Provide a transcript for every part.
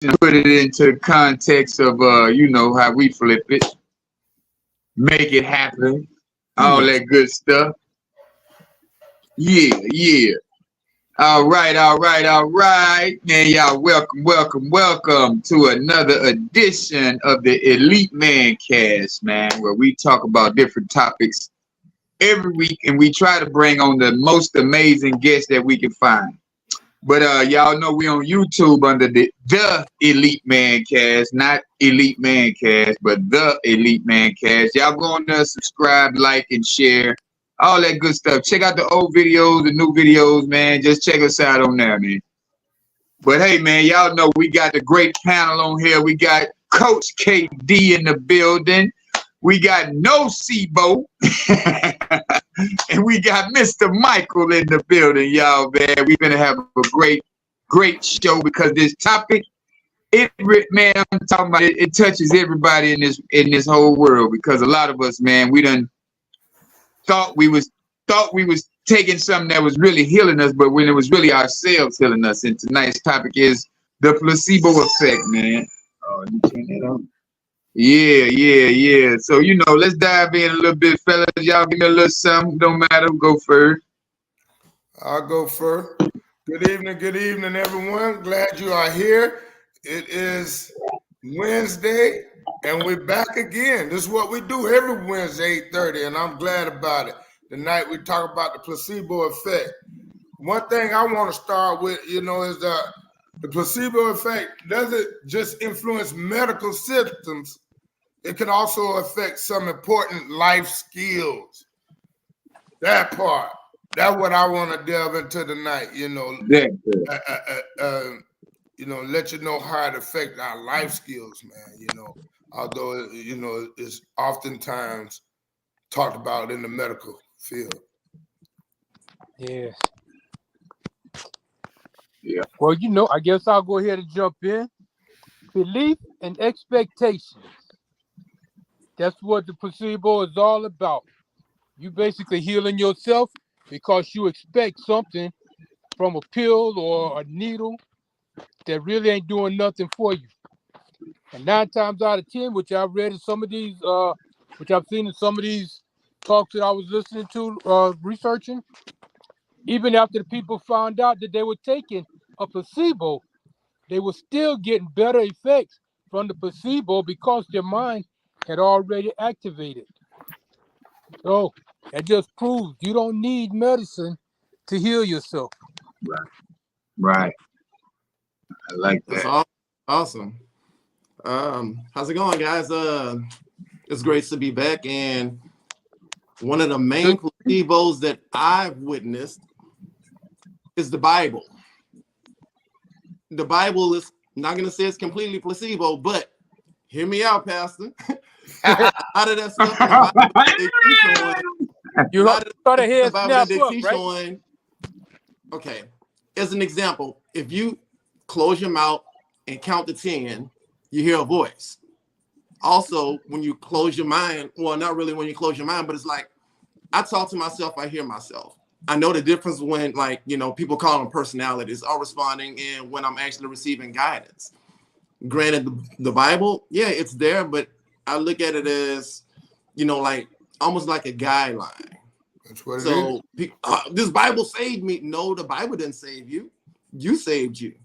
put it into the context of how we flip it, make it happen, all that good stuff. Yeah. All right. Man, y'all, welcome to another edition of the Elite Mancast, man, where we talk about different topics every week, and we try to bring on the most amazing guests that we can find. But y'all know we on YouTube under the Elite Mancast, not Elite Mancast, but the Elite Mancast. Y'all go on there, subscribe, like, and share, all that good stuff. Check out the old videos, the new videos, man. Just check us out on there, man. But hey, man, y'all know we got the great panel on here. We got Coach KD in the building. We got Placebo, and we got Mr. Michael in the building, y'all, man. We're going to have a great show because this topic, man, I'm talking about it touches everybody in this whole world, because a lot of us, man, we done thought we was taking something that was really healing us, but when it was really ourselves healing us. And tonight's topic is the placebo effect, man. Oh, you turn that on? Yeah. So, let's dive in a little bit, fellas. Y'all give me a little something. Don't matter who go first. I'll go first. Good evening, everyone. Glad you are here. It is Wednesday, and we're back again. This is what we do every Wednesday, 8:30, and I'm glad about it. Tonight, we talk about the placebo effect. One thing I want to start with, is the placebo effect doesn't just influence medical symptoms. It can also affect some important life skills. That part. That's what I want to delve into tonight, let you know how it affects our life skills, man, although, it's oftentimes talked about in the medical field. Yeah. Well, I guess I'll go ahead and jump in. Belief and expectations. That's what the placebo is all about. You basically healing yourself because you expect something from a pill or a needle that really ain't doing nothing for you. And 9 times out of 10, which I've read in some of these, which I've seen in some of these talks that I was listening to, researching, even after the people found out that they were taking a placebo, they were still getting better effects from the placebo because their mind had already activated. So that just proves you don't need medicine to heal yourself. Right. I like that. That's awesome. How's it going, guys? It's great to be back. And one of the main placebos that I've witnessed is the Bible. The Bible is, I'm not going to say it's completely placebo, but hear me out, Pastor. A lot of that stuff in the Bible that they teach on. Okay, as an example, if you close your mouth and count to 10, you hear a voice. Also, when you close your mind, well, not really when you close your mind, but it's like, I talk to myself, I hear myself. I know the difference when, people call them personalities are responding and when I'm actually receiving guidance. Granted, the Bible, yeah, it's there, but I look at it as, almost like a guideline. That's what so it is. This Bible saved me. No, the Bible didn't save you. You saved you.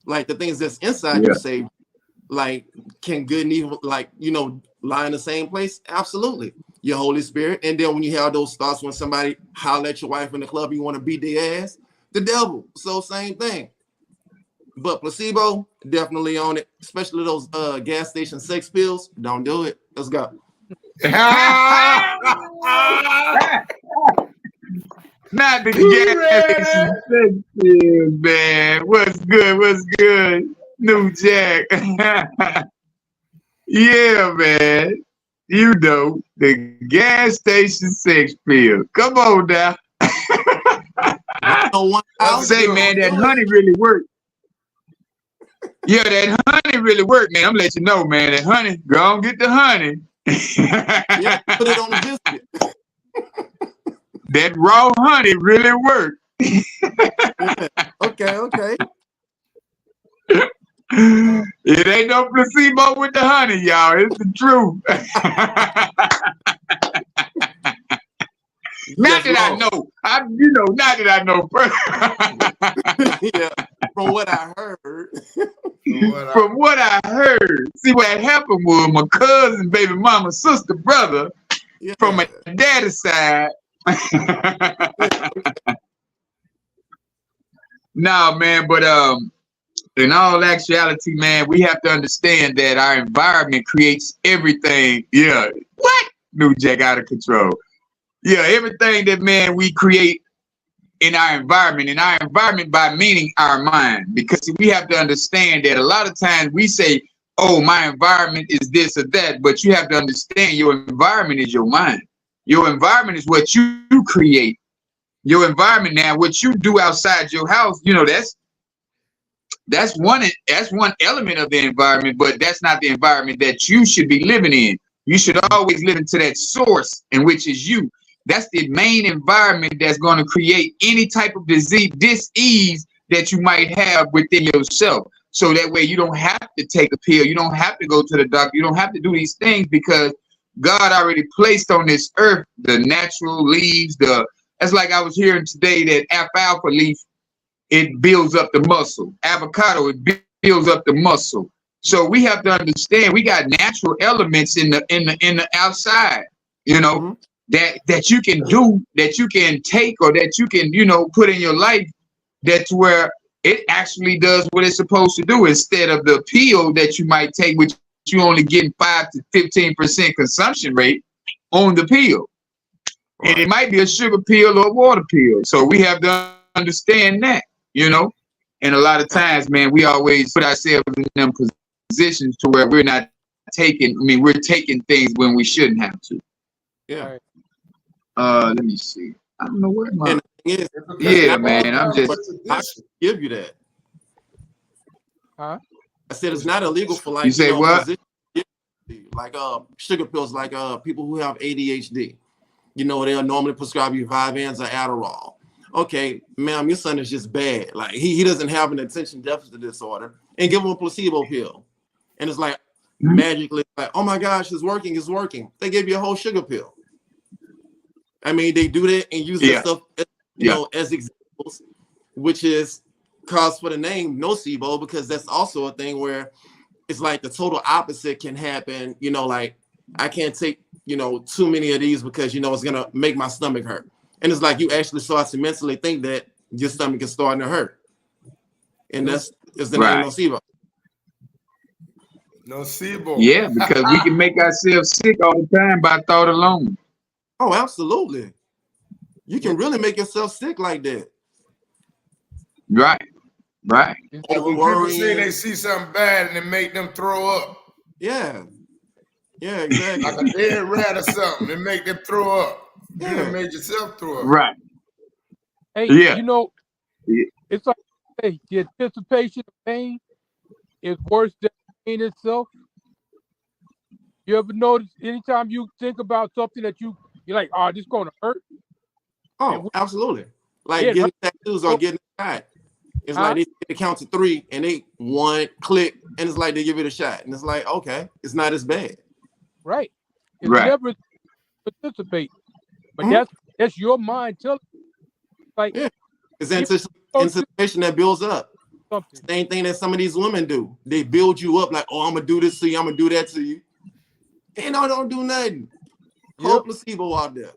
Like the things that's inside you saved. Like, can good and evil, lie in the same place? Absolutely. Your Holy Spirit. And then when you have those thoughts when somebody holler at your wife in the club, you want to beat their ass, the devil. So same thing. But placebo, definitely on it. Especially those gas station sex pills. Don't do it. Let's go. Not the gas station sex pills, man. What's good? New Jack. Yeah, man. The gas station sex pill. Come on now. I'll say, man, that honey really worked. Yeah, that honey really worked, man. I'm letting you know, man. That honey, go on get the honey. Yeah, put it on the biscuit. That raw honey really worked. Okay. It ain't no placebo with the honey, y'all. It's the truth. Not that I know. Not that I know. Yeah, from what I heard. From what I heard. See, what happened was my cousin, baby mama, sister, brother, from my daddy's side. Nah, man, but in all actuality, man, we have to understand that our environment creates everything. Yeah. What? New Jack out of control. Yeah, everything that, man, we create in our environment by meaning our mind, because we have to understand that a lot of times we say, oh, my environment is this or that, but you have to understand your environment is your mind. Your environment is what you create. Your environment now, what you do outside your house, that's one element of the environment, but that's not the environment that you should be living in. You should always live into that source, in which is you. That's the main environment that's going to create any type of dis-ease that you might have within yourself. So that way you don't have to take a pill. You don't have to go to the doctor. You don't have to do these things, because God already placed on this earth the natural leaves. That's like I was hearing today that alfalfa leaf, it builds up the muscle. Avocado, it builds up the muscle. So we have to understand we got natural elements in the outside, that you can do, that you can take, or that you can, put in your life, that's where it actually does what it's supposed to do, instead of the pill that you might take, which you only getting 5 to 15% consumption rate on the pill. Right. And it might be a sugar pill or a water pill. So we have to understand that, and a lot of times, man, we always put ourselves in them positions to where we're not we're taking things when we shouldn't have to. Yeah. Let me see. I don't know where my. Yeah, man. I'm just. I give you that. Huh? I said it's not illegal for like. You say what? Like sugar pills, like people who have ADHD. They'll normally prescribe you Vyvanse or Adderall. Okay, ma'am, your son is just bad. Like he doesn't have an attention deficit disorder, and give him a placebo pill, and it's like magically, like, oh my gosh, it's working. They gave you a whole sugar pill. I mean, they do that and use that stuff, as examples, which is cause for the name nocebo, because that's also a thing where it's like the total opposite can happen. Like I can't take, too many of these because, it's going to make my stomach hurt. And it's like you actually start to mentally think that your stomach is starting to hurt. And it's the name nocebo. Nocebo. Yeah, because we can make ourselves sick all the time by thought alone. Oh, absolutely. You can really make yourself sick like that. Right. Or when people say they see something bad and it make them throw up. Yeah. Yeah, exactly. Like a dead rat or something, it make them throw up. You done made yourself throw up. Right. Hey, it's like, hey, the anticipation of pain is worse than pain itself. You ever notice anytime you think about something that you're like, oh, this is going to hurt? Oh, absolutely. Like getting tattoos or getting a shot. It's like they count to 3 and they 1 click, and it's like they give it a shot. And it's like, okay, it's not as bad. Right. It's never participate. But that's your mind telling you. Like, it's anticipation that builds up. Same thing that some of these women do. They build you up like, oh, I'm going to do this to you. I'm going to do that to you. And don't do nothing. Whole placebo out there.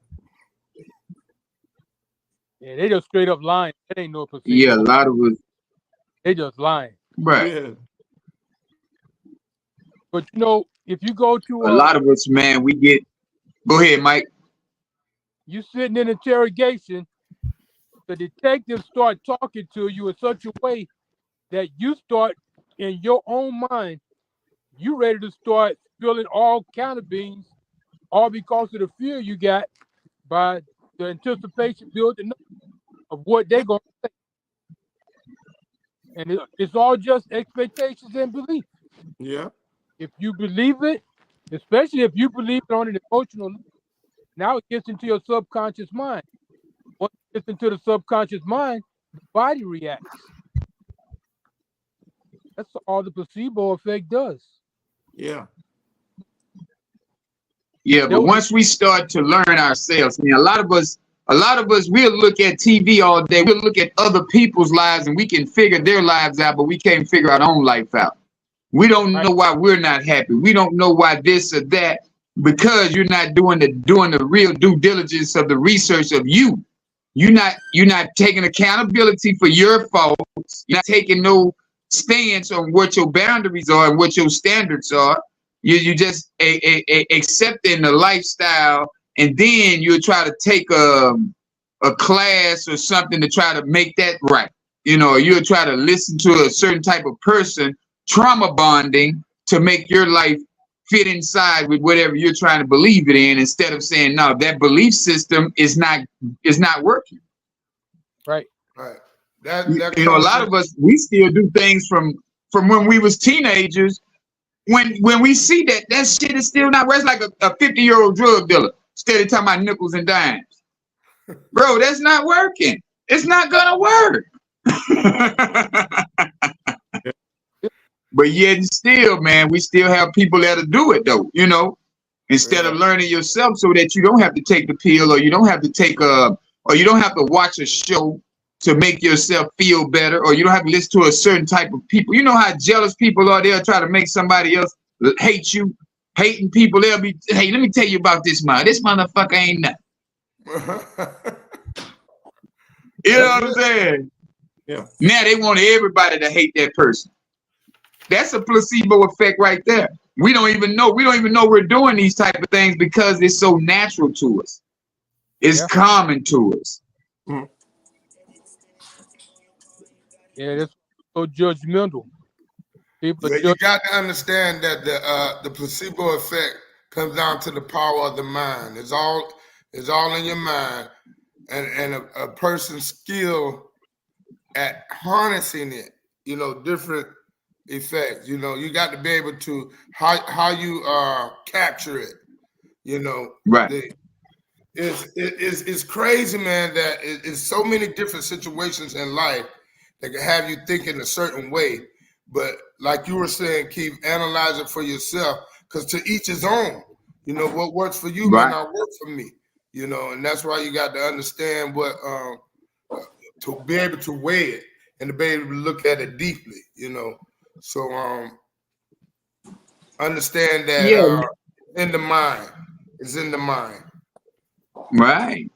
Yeah, they just straight up lying. That ain't no placebo. Yeah, a lot of us. They just lying. Right. Yeah. But if you go to a lot of us, man, we get. Go ahead, Mike. You sitting in interrogation, the detectives start talking to you in such a way that you start in your own mind, you ready to start spilling all kind of beans, all because of the fear you got by the anticipation building up of what they're going to say. And it's all just expectations and belief. Yeah. If you believe it, especially if you believe it on an emotional level, now it gets into your subconscious mind. Once it gets into the subconscious mind, the body reacts. That's all the placebo effect does. Yeah. Yeah, but once we start to learn ourselves, I mean, a lot of us, we'll look at TV all day. We'll look at other people's lives and we can figure their lives out, but we can't figure our own life out. We don't know why we're not happy. We don't know why this or that, because you're not doing the real due diligence of the research of you. You're not taking accountability for your faults. You're not taking no stance on what your boundaries are and what your standards are. You just accepting the lifestyle, and then you'll try to take a class or something to try to make that right. You know, you'll try to listen to a certain type of person, trauma bonding to make your life fit inside with whatever you're trying to believe it in, instead of saying, no, that belief system is not working. Right. Right. You know, a lot of us, we still do things from when we was teenagers. When we see that shit is still not, it's like a 50-year-old drug dealer steady talking about nickels and dimes. Bro, that's not working. It's not gonna work. But yet still, man, we still have people that'll do it though, you know, instead of learning yourself, so that you don't have to take the pill, or you don't have to take or you don't have to watch a show to make yourself feel better, or you don't have to listen to a certain type of people. You know how jealous people are. They'll try to make somebody else hate you. Hating people, they'll be, hey, let me tell you about this man. This motherfucker ain't nothing. You know what I'm saying? Yeah. Now they want everybody to hate that person. That's a placebo effect right there. We don't even know we're doing these type of things because it's so natural to us. It's common to us. Mm. Yeah, that's so judgmental. People you got to understand that the placebo effect comes down to the power of the mind. It's all in your mind, and a person's skill at harnessing it. You know, different effects. You know, you got to be able to how you capture it. You know, right. It's crazy, man, that it's so many different situations in life that can have you thinking a certain way. But like you were saying, Keith, analyze it for yourself, because to each his own. You know, what works for you may not work for me. You know, and that's why you got to understand what to be able to weigh it and to be able to look at it deeply. You know, so understand that in the mind, it's in the mind. Right.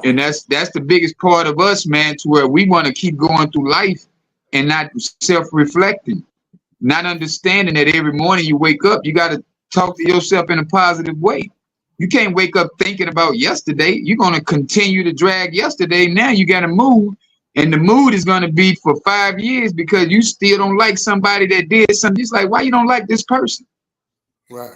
And that's the biggest part of us, man, to where we want to keep going through life and not self-reflecting, not understanding that every morning you wake up, you got to talk to yourself in a positive way. You can't wake up thinking about yesterday. You're going to continue to drag yesterday. Now you got to move, and the mood is going to be for 5 years because you still don't like somebody that did something. It's like, why you don't like this person? Right.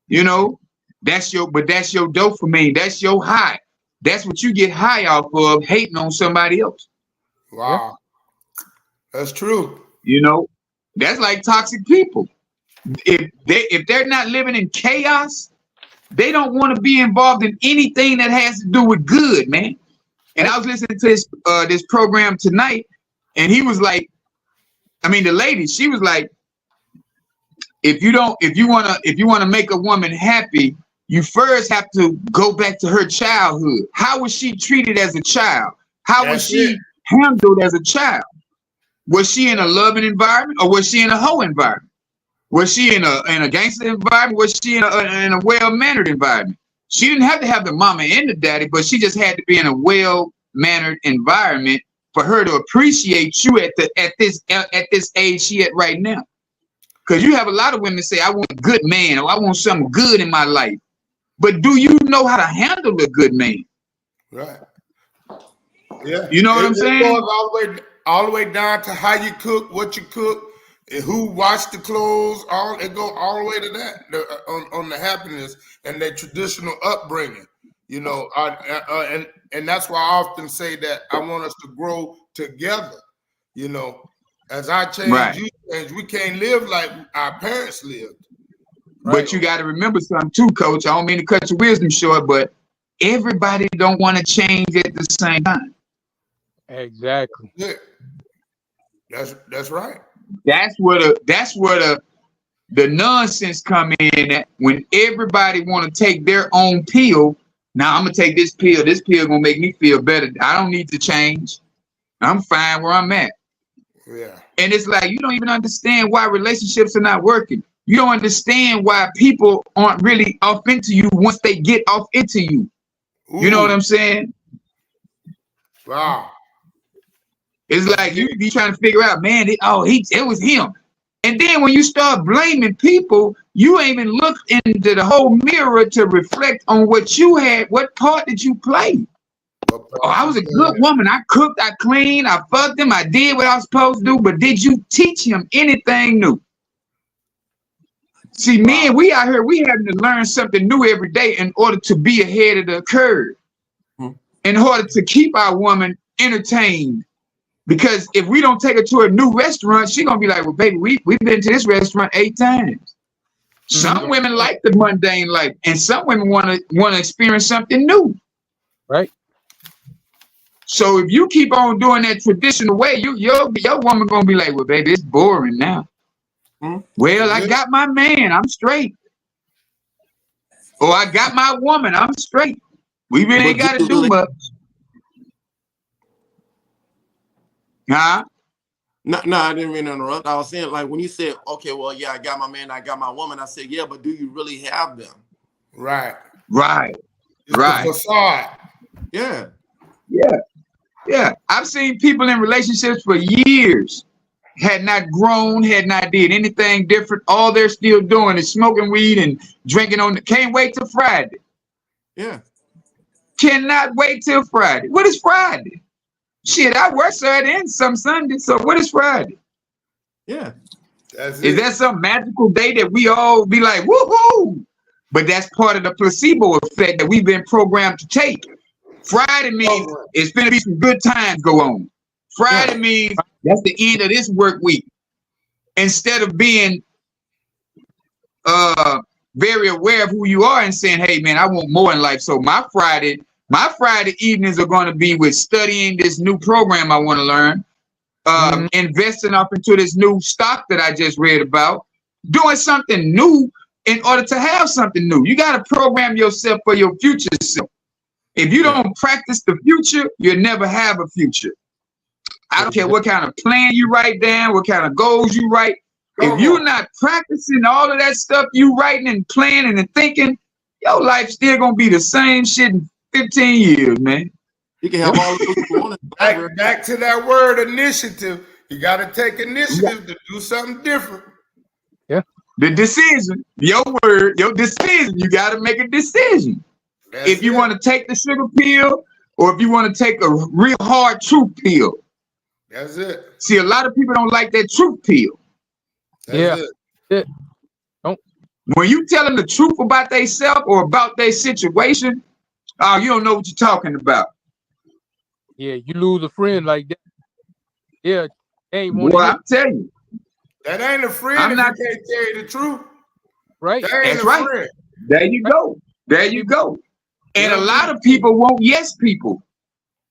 You know, that's your dopamine. That's your high. That's what you get high off of, hating on somebody else. Wow. That's true. You know, that's like toxic people. If they're not living in chaos, they don't want to be involved in anything that has to do with good, man. And I was listening to this program tonight, and he was like, I mean, the lady, she was like, if you want to make a woman happy, you first have to go back to her childhood. How was she treated as a child? How was she handled as a child? Was she in a loving environment, or was she in a hoe environment? Was she in a gangster environment? Was she in a well-mannered environment? She didn't have to have the mama and the daddy, but she just had to be in a well-mannered environment for her to appreciate you at this age she at right now. Because you have a lot of women say, I want a good man, or I want something good in my life. But do you know how to handle a good man? Right. Yeah. You know what I'm saying? It goes all the way down to how you cook, what you cook, and who washed the clothes. It goes all the way to that on the happiness and their traditional upbringing. You know, and that's why I often say that I want us to grow together. You know, as I change, you change. We can't live like our parents lived. But you got to remember something too, Coach. I don't mean to cut your wisdom short, but everybody don't want to change at the same time. Exactly. Yeah. That's right. That's where the nonsense come in at when everybody want to take their own pill. Now I'm gonna take this pill. This pill gonna make me feel better. I don't need to change. I'm fine where I'm at. Yeah. And it's like you don't even understand why relationships are not working. You don't understand why people aren't really off into you once they get off into you. Ooh. You know what I'm saying? Wow. It's like you be trying to figure out, man, it was him. And then when you start blaming people, you ain't even look into the whole mirror to reflect on what you had. What part did you play? Oh, I was a good woman. I cooked, I cleaned, I fucked him, I did what I was supposed to do. But did you teach him anything new? See, men, we out here, we having to learn something new every day in order to be ahead of the curve, in order to keep our woman entertained. Because if we don't take her to a new restaurant, she's gonna be like, well, baby, we've been to this restaurant 8 times. Some women like the mundane life, and some women want to experience something new. Right. So if you keep on doing that traditional way, your woman gonna be like, well, baby, it's boring now. Well, I got my man, I'm straight. Or I got my woman, I'm straight. We really ain't got to do much. Huh? No, I didn't mean to interrupt. I was saying, like, when you said, okay, well, yeah, I got my man, I got my woman. I said, yeah, but do you really have them? Right. It's the facade. Yeah. I've seen people in relationships for years had not grown, had not did anything different. All they're still doing is smoking weed and drinking can't wait till Friday. Yeah. Cannot wait till Friday. What is Friday? Shit, I work Saturday and some Sunday. So what is Friday? Yeah. Is that some magical day that we all be like, woohoo? But that's part of the placebo effect that we've been programmed to take. Friday means it's going to be some good times go on. Friday means that's the end of this work week. Instead of being very aware of who you are and saying, hey, man, I want more in life. So my Friday evenings are going to be with studying this new program I want to learn, investing up into this new stock that I just read about, doing something new in order to have something new. You got to program yourself for your future self. If you don't practice the future, you'll never have a future. I don't care what kind of plan you write down, what kind of goals you write. If you're not practicing all of that stuff you writing and planning and thinking, your life's still going to be the same shit in 15 years, man. You can have all the you want. Back to that word initiative. You got to take initiative to do something different. Yeah. The decision, your word, your decision, you got to make a decision. If you want to take the sugar pill or if you want to take a real hard truth pill. That's it. See, a lot of people don't like that truth pill. That's it. When you tell them the truth about themselves or about their situation, you don't know what you're talking about. Yeah, you lose a friend like that. Yeah, ain't one. Well, I'm telling you. That ain't a friend if you can't tell you the truth. Right. That's right. Friend. There you go. There you go. And a lot of people want yes people.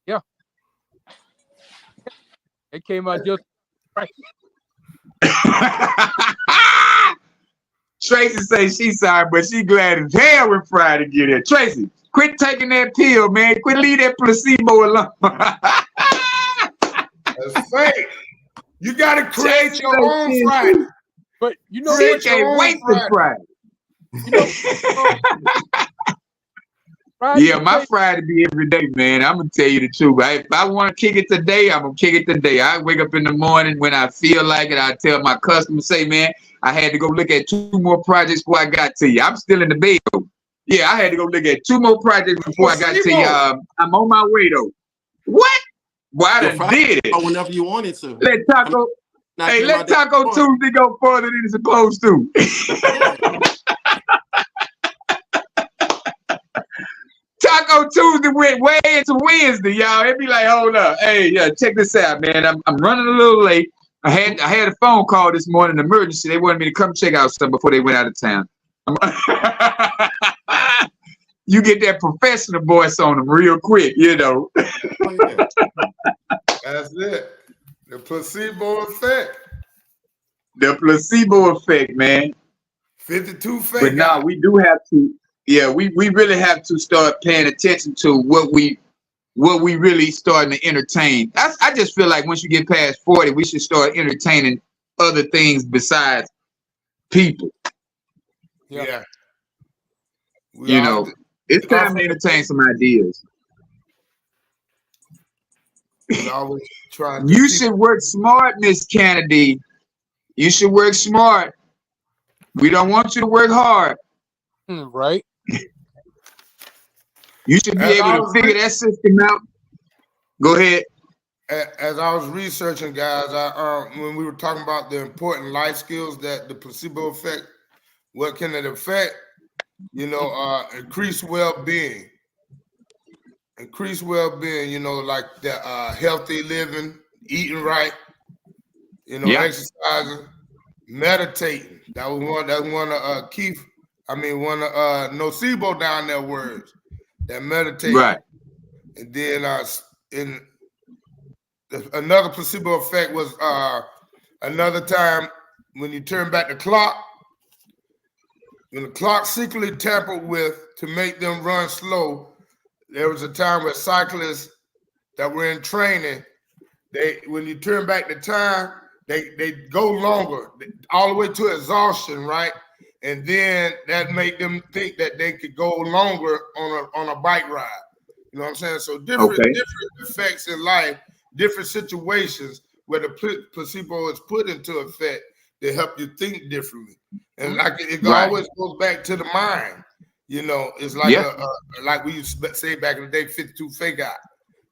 Yeah. It came out just right. Tracy says she's sorry, but she glad as hell when Friday get here. Tracy, quit taking that pill, man. Quit leave that placebo alone. That's fake. You got to create your own Friday. But you know, she can't wait for Friday. You know, yeah, my Friday be every day, man. I'm gonna tell you the truth. If I want to kick it today, I'm gonna kick it today. I wake up in the morning when I feel like it. I tell my customers, say, man, I had to go look at 2 more projects before I got to you. I'm still in the bed. Yeah, I had to go look at 2 more projects before I got to you. I'm on my way though. What? Well, I done did it. Whenever you wanted to. Let Taco Tuesday go further than it's supposed to. Taco Tuesday went way into Wednesday, y'all. It'd be like, hold up. Hey, yeah, check this out, man. I'm running a little late. I had a phone call this morning, an emergency. They wanted me to come check out something before they went out of town. You get that professional voice on them real quick, you know. That's it. The placebo effect. The placebo effect, man. 52 fake But now out. we do have to, yeah, we really have to start paying attention to what we really starting to entertain. I just feel like once you get past 40, we should start entertaining other things besides people. Yeah. You know, it's time to entertain some ideas. We always try to You should work smart, Miss Kennedy. You should work smart. We don't want you to work hard. Right. You should be able to figure that system out. Go ahead. As I was researching, guys, when we were talking about the important life skills that the placebo effect, what can it affect? You know, increased well-being. Increased well-being, you know, like the healthy living, eating right, you know, exercising, meditating. That was one of Keith, one of Nocebo down there words. That meditating. Right. And then another placebo effect was another time when you turn back the clock, when the clock secretly tampered with to make them run slow. There was a time where cyclists that were in training, when you turn back the time, they go longer, all the way to exhaustion, right? And then that made them think that they could go longer on a bike ride. You know what I'm saying? So different effects in life, different situations where the placebo is put into effect to help you think differently. And like it always goes back to the mind. You know, it's like like we used to say back in the day, 52 fake out.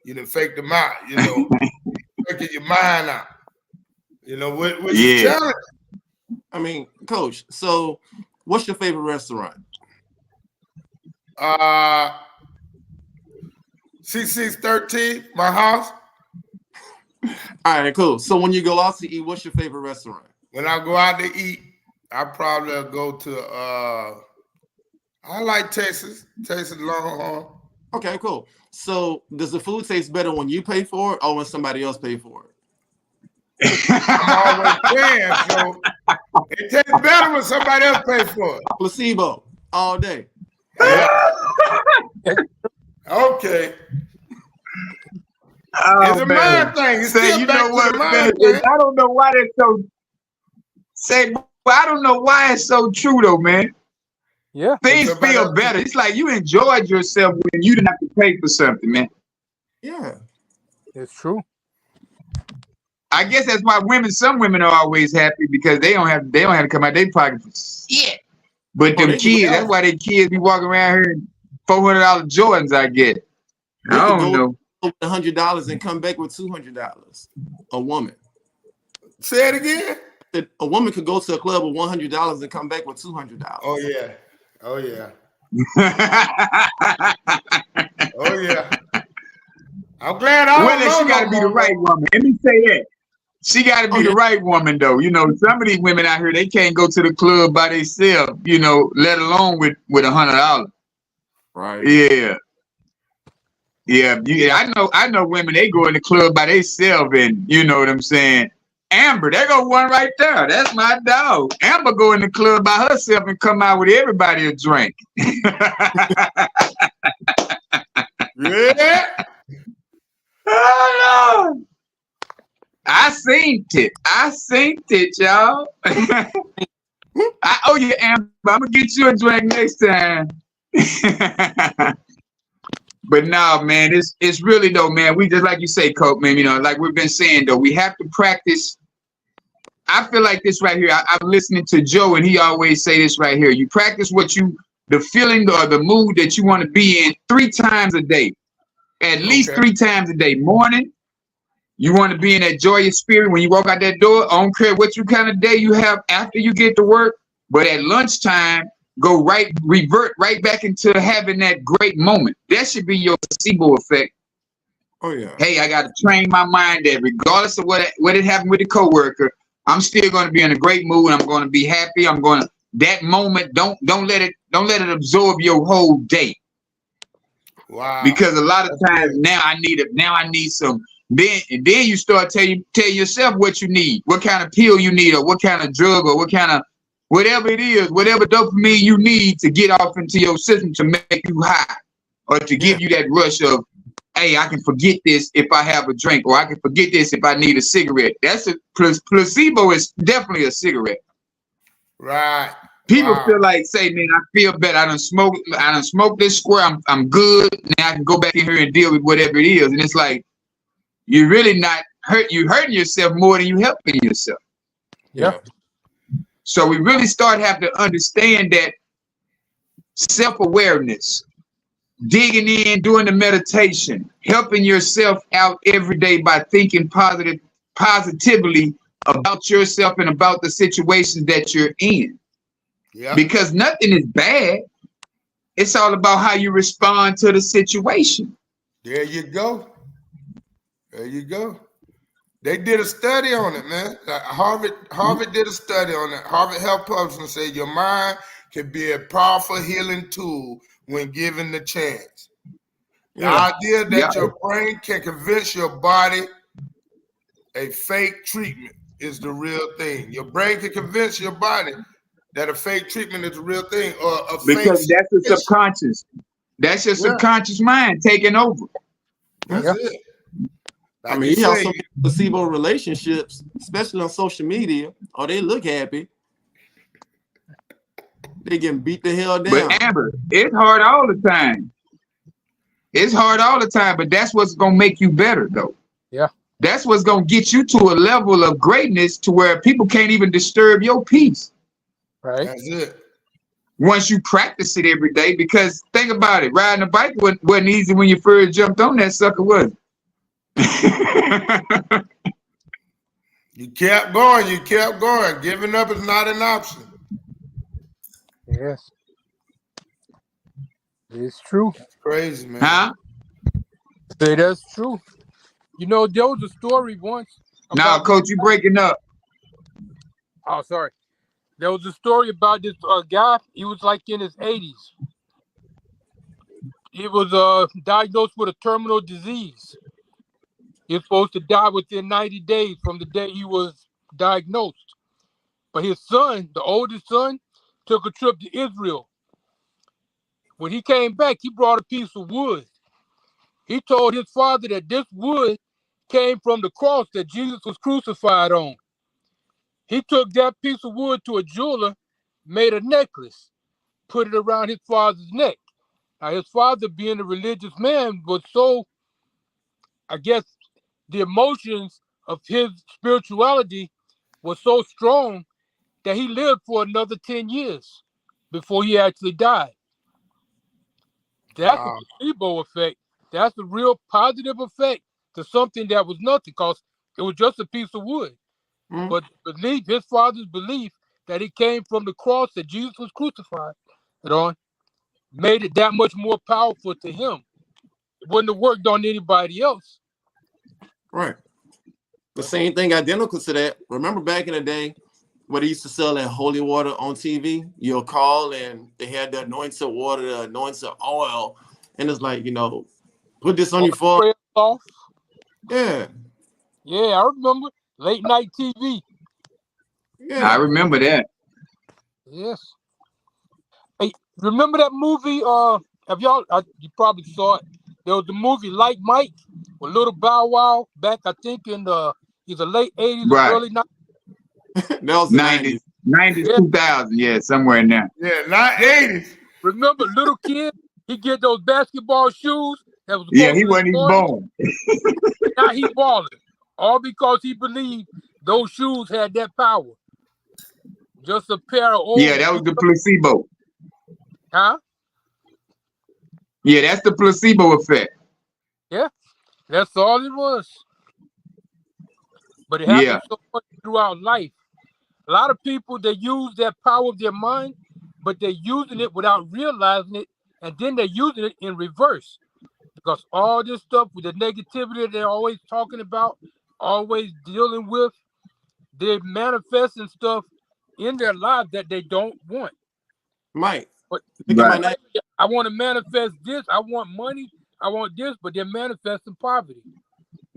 You done fake them out, you know, faking your mind out. You know, which is challenging. I mean, Coach, so what's your favorite restaurant? 6613, my house. All right, cool. So when you go out to eat, what's your favorite restaurant? When I go out to eat, I probably go to I like Texas Longhorn. Okay, cool. So does the food taste better when you pay for it or when somebody else pay for it? I'm always paying, so it tastes better when somebody else pays for it. Placebo all day. Yeah. Okay. Oh, it's a mind thing. It's say, you know what? I don't know why that's so. Say, I don't know why it's so true though, man. Yeah. Things feel better. It's like you enjoyed yourself when you didn't have to pay for something, man. Yeah. It's true. I guess that's why some women are always happy because they don't have to come out their pocket for shit. But them kids, that's why they kids be walking around here in $400 Jordans, I get. I don't know. $100 and come back with $200. A woman. Say it again. A woman could go to a club with $100 and come back with $200. Oh yeah. Oh yeah. Oh yeah. I'm glad she got to be the right woman. Let me say that. She got to be the right woman, though. You know, some of these women out here, they can't go to the club by themselves, you know, let alone with $100. Right. Yeah. Yeah. I know women, they go in the club by themselves and, you know what I'm saying? Amber, there go one right there. That's my dog. Amber go in the club by herself and come out with everybody a drink. Yeah. Oh, no. I seen it, y'all. I owe you, Amber. I'm gonna get you a drink next time. But no, man, it's really though, man. We just like you say, Coach, man. You know, like we've been saying though, we have to practice. I feel like this right here. I'm listening to Joe, and he always say this right here. You practice the feeling or the mood that you want to be in 3 times a day, at least 3 times a day. Morning. You want to be in that joyous spirit when you walk out that door. I don't care what kind of day you have after you get to work, but at lunchtime, revert right back into having that great moment. That should be your placebo effect. Oh yeah. Hey, I got to train my mind that regardless of what it happened with the coworker, I'm still going to be in a great mood. I'm going to be happy. That moment. Don't let it absorb your whole day. Wow. Because a lot of times now I need some. Then you start tell yourself what you need, what kind of pill you need, or what kind of drug, or what kind of whatever it is, whatever dopamine you need to get off into your system to make you high, or to give you that rush of, hey, I can forget this if I have a drink, or I can forget this if I need a cigarette. That's a placebo is definitely a cigarette. Right. People feel like, say, man, I feel better. I done smoked this square. I'm good. Now I can go back in here and deal with whatever it is. And it's like, you're really not you're hurting yourself more than you helping yourself. Yeah. So we really having to understand that self-awareness, digging in, doing the meditation, helping yourself out every day by thinking positively about yourself and about the situations that you're in. Yeah. Because nothing is bad. It's all about how you respond to the situation. There you go. There you go. They did a study on it, man. Harvard did a study on it. Harvard Health Publishing said your mind can be a powerful healing tool when given the chance. The idea that your brain can convince your body a fake treatment is the real thing. Your brain can convince your body that a fake treatment is the real thing, or a because fake that's the subconscious. That's your subconscious mind taking over. That's it. Like I mean, he also placebo relationships, especially on social media. Oh, they look happy. They getting beat the hell down. But Amber, it's hard all the time. It's hard all the time, but that's what's gonna make you better, though. Yeah. That's what's gonna get you to a level of greatness to where people can't even disturb your peace. Right. That's it. Once you practice it every day, because think about it, riding a bike wasn't easy when you first jumped on that sucker, was it? You kept going. Giving up is not an option. Yes. It's true. That's crazy, man. Huh? Say that's true. You know, there was a story once. Now, Coach, you breaking up. Oh, sorry. There was a story about this guy. He was like in his 80s. He was diagnosed with a terminal disease. He was supposed to die within 90 days from the day he was diagnosed. But his son, the oldest son, took a trip to Israel. When he came back, he brought a piece of wood. He told his father that this wood came from the cross that Jesus was crucified on. He took that piece of wood to a jeweler, made a necklace, put it around his father's neck. Now, his father, being a religious man, was so, I guess, the emotions of his spirituality was so strong that he lived for another 10 years before he actually died. That's the placebo effect. That's the real positive effect to something that was nothing, because it was just a piece of wood. But his father's belief that it came from the cross that Jesus was crucified on, made it that much more powerful to him. It wouldn't have worked on anybody else. Right. The same thing identical to that. Remember back in the day when they used to sell that holy water on TV? You'll call and they had the anointed water, the anointed oil. And it's like, put this on your forehead. Yeah. Yeah, I remember. Late night TV. Yeah. I remember that. Yes. Hey, remember that movie? Have y'all? You probably saw it. There was the movie Like Mike with Little Bow Wow back, I think, in the late 80s or early 90s. That was the 90s. 90s, 2000, yeah, somewhere in there. Yeah, not 80s. Remember, little kid, he get those basketball shoes. That was he wasn't even born. Now he balling. All because he believed those shoes had that power. Just a pair of old. Yeah, that was the placebo. Huh? Yeah, that's the placebo effect. Yeah, that's all it was. But it happens so much throughout life. A lot of people, they use that power of their mind, but they're using it without realizing it, and then they're using it in reverse. Because all this stuff with the negativity they're always talking about, always dealing with, they're manifesting stuff in their lives that they don't want. Mike, but I want to manifest this. I want money. I want this, but they're manifesting poverty.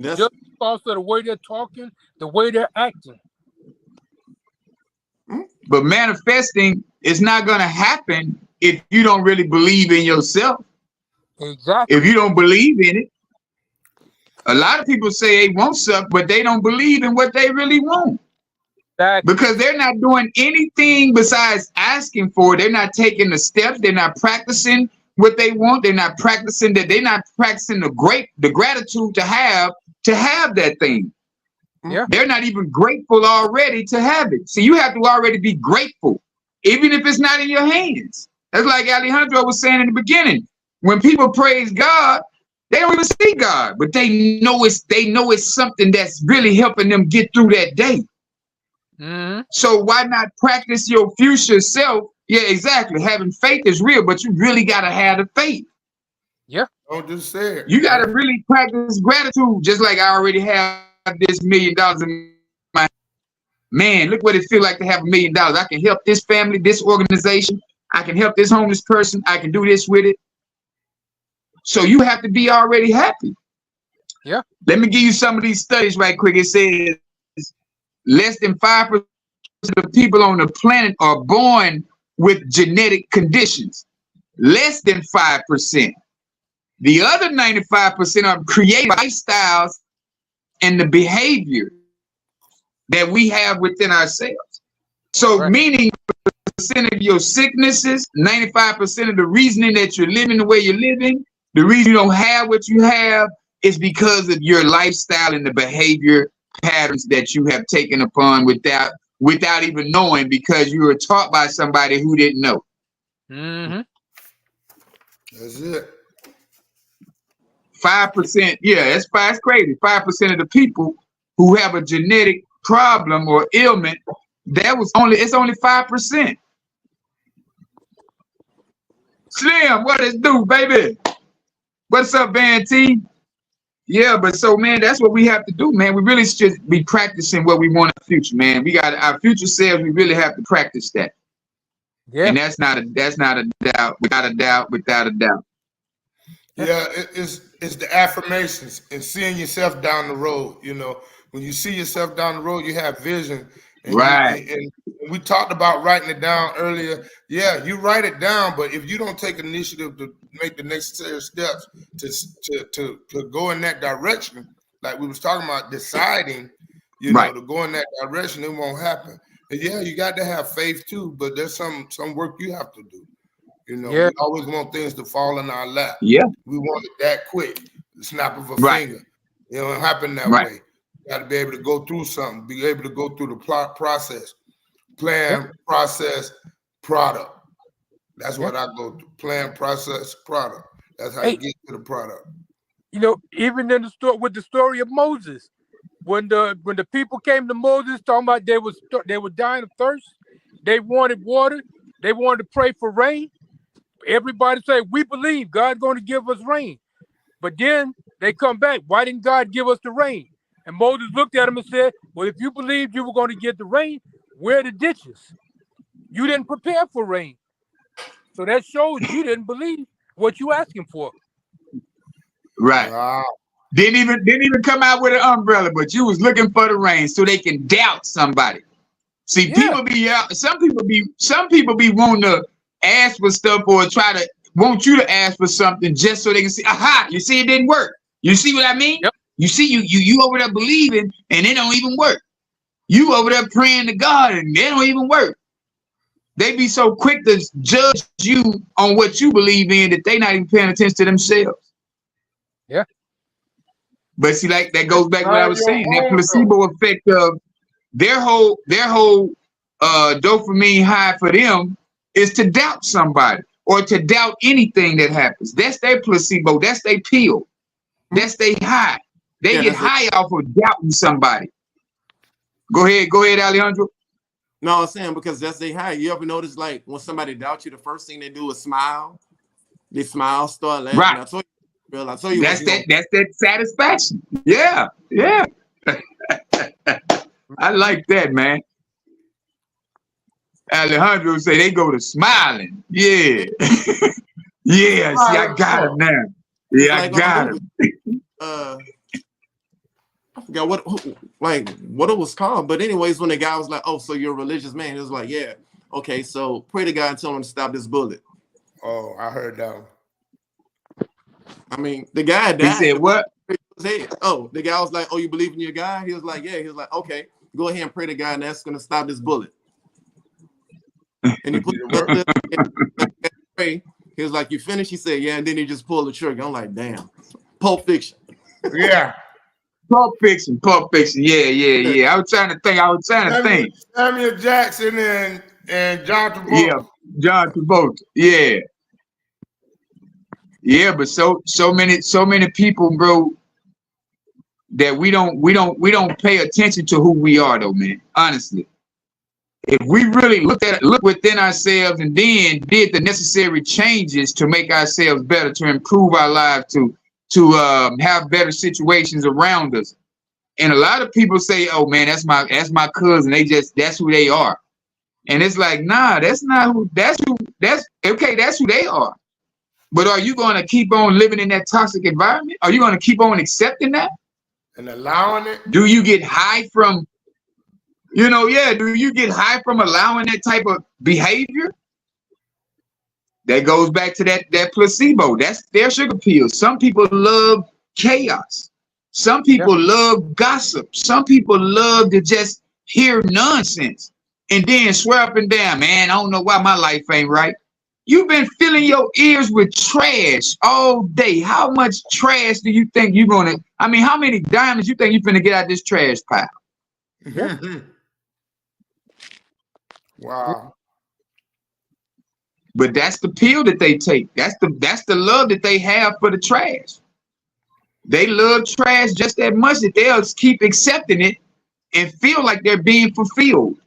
Just because of the way they're talking, the way they're acting. But manifesting is not going to happen if you don't really believe in yourself. Exactly. If you don't believe in it. A lot of people say they want something, but they don't believe in what they really want. Exactly. Because they're not doing anything besides asking for it. They're not taking the steps. They're not practicing what they want. They're not practicing that. They're not practicing the gratitude to have that thing. Yeah. They're not even grateful already to have it. So you have to already be grateful, even if it's not in your hands. That's like Alejandro was saying in the beginning. When people praise God, they don't even see God, but they know it's something that's really helping them get through that day. Mm-hmm. So why not practice your future self? Yeah, exactly. Having faith is real, but you really gotta have the faith. Yeah. Don't just say it. You gotta really practice gratitude, just like I already have this $1 million in my man. Look what it feels like to have $1 million. I can help this family, this organization. I can help this homeless person. I can do this with it. So you have to be already happy. Yeah. Let me give you some of these studies right quick. It says less than 5% of people on the planet are born with genetic conditions. Less than 5%. The other 95% are created lifestyles and the behavior that we have within ourselves. So Right. meaning percent of your sicknesses, 95% of the reasoning that you're living the way you're living, the reason you don't have what you have is because of your lifestyle and the behavior patterns that you have taken upon without even knowing, because you were taught by somebody who didn't know. Mm-hmm. That's it. 5%, yeah, that's crazy. 5% of the people who have a genetic problem or ailment, it's only 5%. Slim, what it do, baby? What's up, Van T? Yeah, but so man, that's what we have to do, man. We really should be practicing what we want in the future, man. We got our future selves. We really have to practice that. Yeah. And that's not a doubt, without a doubt. Yeah, it's the affirmations and seeing yourself down the road. You know, when you see yourself down the road, you have vision. And Right. and we talked about writing it down earlier. Yeah, you write it down, but if you don't take initiative to make the necessary steps to go in that direction, like we was talking about, deciding, Right. to go in that direction, it won't happen. And yeah, you got to have faith too, but there's some work you have to do. Yeah. We always want things to fall in our lap. Yeah. We want it that quick, the snap of a Right. finger. It don't happen that Right. way. You got to be able to go through something, be able to go through the plot process, plan, process, product. That's what I go through. Plan, process, product. That's how you get to the product. Even in the story with the story of Moses, when the people came to Moses talking about they were dying of thirst, they wanted water, they wanted to pray for rain. Everybody say, we believe God's going to give us rain. But then they come back, why didn't God give us the rain? And Moses looked at him and said, well, if you believed you were going to get the rain, where are the ditches? You didn't prepare for rain. So that shows you didn't believe what you asking for. Right. Wow. Didn't even come out with an umbrella, but you was looking for the rain so they can doubt somebody. See, some people be wanting to ask for stuff or try to want you to ask for something just so they can see, aha, you see it didn't work. You see what I mean? Yep. You see, you over there believing and it don't even work. You over there praying to God and they don't even work. They be so quick to judge you on what you believe in that they not even paying attention to themselves. Yeah. But see, like that goes back to what I was saying, that placebo effect of their whole dopamine high for them is to doubt somebody or to doubt anything that happens. That's their placebo. That's their pill. That's their high. They get high off of doubting somebody. Go ahead, Alejandro. No, I'm saying because that's their high. You ever notice, like, when somebody doubts you, the first thing they do is smile. They smile, start laughing. Right. I told you. That's that satisfaction. Yeah. I like that, man. Alejandro say they go to smiling. Yeah. Yeah, see, I got him now. Yeah, I got him. I forgot what it was called. But anyways, when the guy was like, "Oh, so you're a religious man?" He was like, "Yeah, okay, so pray to God and tell him to stop this bullet." Oh, I heard that one. I mean, the guy He died. said what? His head. Oh, the guy was like, "Oh, you believe in your God?" He was like, "Yeah." He was like, "Okay, go ahead and pray to God, and that's gonna stop this bullet." And he put pray. He was like, "You finished?" He said, "Yeah," and then he just pulled the trigger. I'm like, "Damn." Pulp Fiction. Yeah. Pulp Fiction. Yeah. I was trying to think. Samuel Jackson and John Travolta. Yeah, John Travolta. Yeah. Yeah, but so many people, bro, that we don't pay attention to who we are though, man. Honestly. If we really look within ourselves and then did the necessary changes to make ourselves better, to improve our lives, to have better situations around us. And a lot of people say, "Oh man, that's my cousin. That's who they are." And it's like, nah, that's who they are. But are you going to keep on living in that toxic environment? Are you going to keep on accepting that? And allowing it? Do you get high from, do you get high from allowing that type of behavior? That goes back to that placebo. That's their sugar pills. Some people love chaos. Some people love gossip. Some people love to just hear nonsense and then swear up and down, "Man, I don't know why my life ain't right." You've been filling your ears with trash all day. How much trash do you think you're going to, how many diamonds you think you're going to get out of this trash pile? Yeah. Wow. But that's the pill that they take. That's the love that they have for the trash. They love trash just that much that they'll keep accepting it and feel like they're being fulfilled.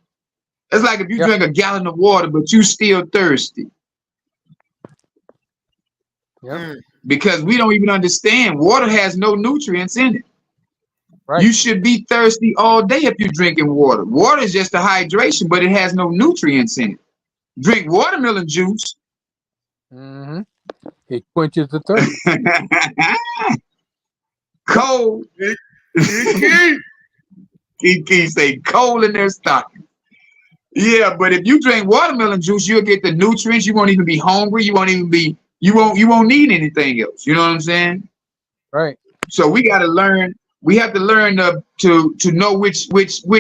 It's like if you drink a gallon of water, but you still thirsty. Yeah. Because we don't even understand water has no nutrients in it. Right. You should be thirsty all day if you're drinking water. Water is just a hydration, but it has no nutrients in it. Drink watermelon juice. Mm-hmm. It quenches the thirst. Cold. Kiki say cold in their stocking. Yeah, but if you drink watermelon juice, you'll get the nutrients. You won't even be hungry. You won't need anything else. You know what I'm saying? Right. So we got to learn. We have to learn to know which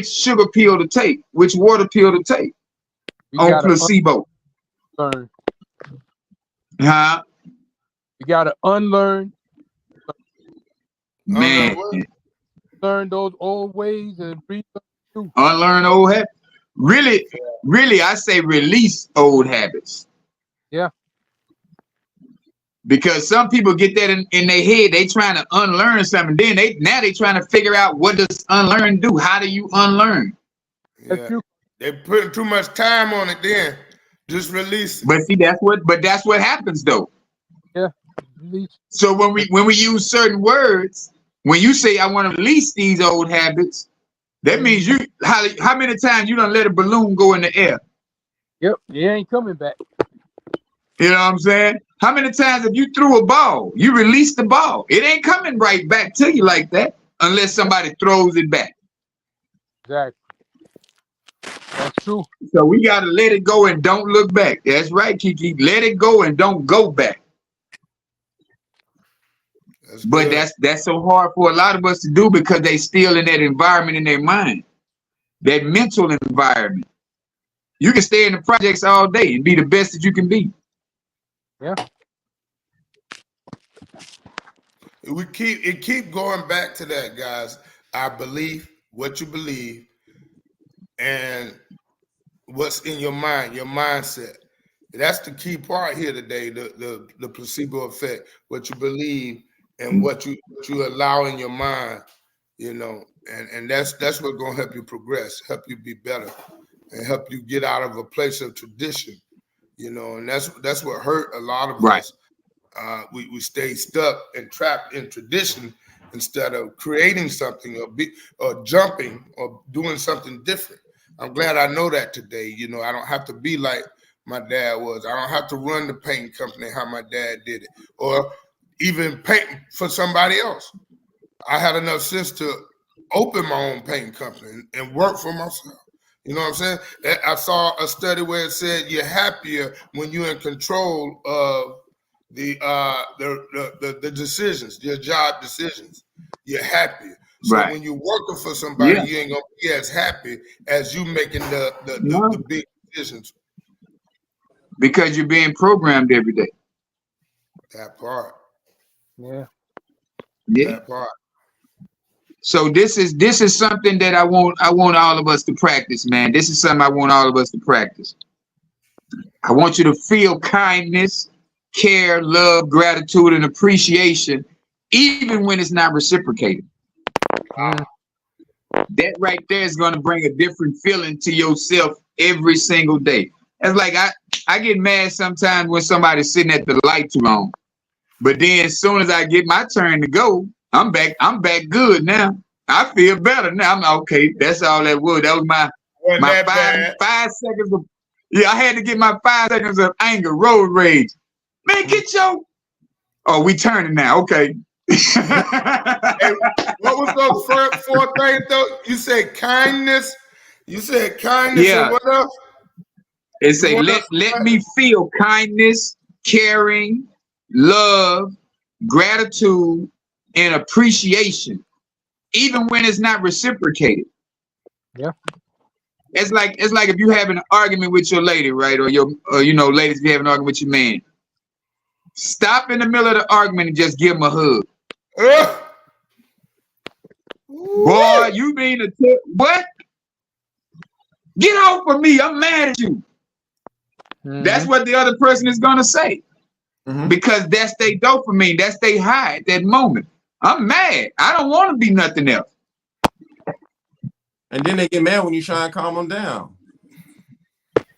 sugar pill to take, which water pill to take on placebo. Unlearn. Huh? You got to unlearn. Man. Learn those old ways and breathe. Unlearn old habits. Really, I say release old habits. Yeah. Because some people get that in their head. They trying to unlearn something. Then they trying to figure out, what does unlearn do? How do you unlearn? Yeah. They putting too much time on it then. Just release it. But see, that's what happens though. Yeah. Release. So when we use certain words, when you say, "I want to release these old habits," that means how many times you done let a balloon go in the air? Yep. It ain't coming back. You know what I'm saying? How many times have you threw a ball? You release the ball. It ain't coming right back to you like that unless somebody throws it back. Exactly. That's true. So we got to let it go and don't look back. That's right, Kiki. Let it go and don't go back. But that's so hard for a lot of us to do because they still in that environment in their mind, that mental environment. You can stay in the projects all day and be the best that you can be. Yeah. It keep going back to that, guys. Our belief, what you believe, and what's in your mind, your mindset. That's the key part here today. The placebo effect, what you believe and what you allow in your mind, and that's what's gonna help you progress, help you be better, and help you get out of a place of tradition, and that's what hurt a lot of us. We stay stuck and trapped in tradition instead of creating something or jumping or doing something different. I'm glad I know that today. I don't have to be like my dad was. I don't have to run the painting company how my dad did it, or even paint for somebody else. I had enough sense to open my own painting company and work for myself. You know what I'm saying? I saw a study where it said you're happier when you're in control of the decisions, your job decisions. You're happier. So Right. when you're working for somebody, Yeah. you ain't gonna be as happy as you making the No. big decisions. Because you're being programmed every day. That part. Yeah. Yeah. That part. So this is something that I want all of us to practice, man. This is something I want all of us to practice. I want you to feel kindness, care, love, gratitude, and appreciation, even when it's not reciprocated. That right there is going to bring a different feeling to yourself every single day. It's like I get mad sometimes when somebody's sitting at the light too long. But then as soon as I get my turn to go, I'm back good now. I feel better now. I'm okay. That's all that was. That was my Wasn't 5 seconds of, yeah, I had to get my 5 seconds of anger, road rage. Man, get your, oh, we turning now. Okay. Hey, what was those four things though? You said kindness. You said kindness Yeah. and what else? It say, let me feel kindness, caring, love, gratitude, and appreciation, even when it's not reciprocated. Yeah. It's like if you have an argument with your lady, right? Or ladies, if you have an argument with your man, stop in the middle of the argument and just give him a hug. Boy, you mean to tell what? Get off of me. I'm mad at you. That's what the other person is gonna say. Because that's their dopamine, that's their high at that moment. I'm mad. I don't want to be nothing else. And then they get mad when you try and calm them down.